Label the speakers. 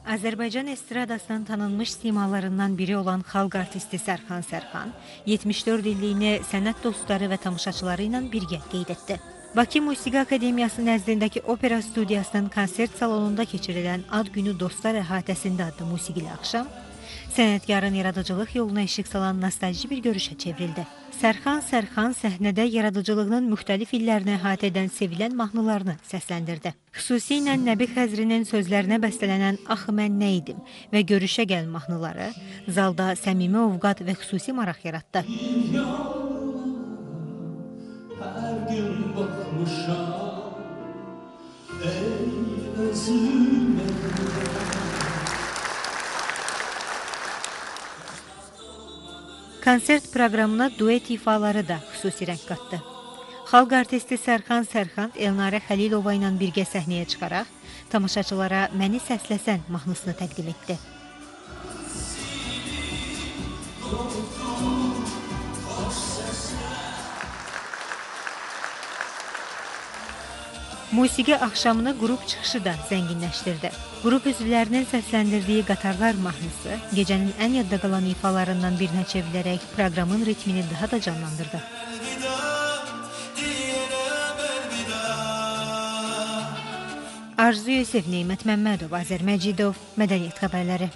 Speaker 1: Azərbaycan estradasının tanınmış simalarından biri olan xalq artisti Sərxan Sərxan 74 illiyini sənət dostları və tamaşaçıları ilə birgə qeyd etdi. Bakı Musiqi Akademiyası nəzdindəki opera studiyasının konsert salonunda keçirilən Ad Günü Dostlar əhatəsində adlı musiqili axşam, sənətkarın yaradıcılıq yoluna işıq salan nostalji bir görüşə çevrildi. Sərxan Sərxan səhnədə yaradıcılığının müxtəlif illərini əhatə edən sevilən mahnılarını səsləndirdi. Xüsusilə Nəbi Xəzrinin sözlərinə bəstələnən Axı mən nə idim və Görüşə gəl mahnıları zalda səmimi ovqat və xüsusi maraq yaratdı.
Speaker 2: Hər gün baxmışam, ey özümə.
Speaker 1: Konsert proqramına duet ifaları da xüsusi rəng qatdı. Xalq artisti Sərxan Sərxan Elnarə Xəlilova ilə birgə səhnəyə çıxaraq tamaşaçılara Məni səsləsən mahnısını təqdim etdi. Musiqi axşamını qrup çıxışı da zənginləşdirdi. Qrup üzvlərinin səsləndirdiyi Qatarlar mahnısı gecənin ən yadda qalan ifalarından birinə çevrilərək proqramın ritmini daha da canlandırdı. Arzu Yusif, Neymət Məmmədov, Azər Məcidov, Mədəniyyət xəbərləri.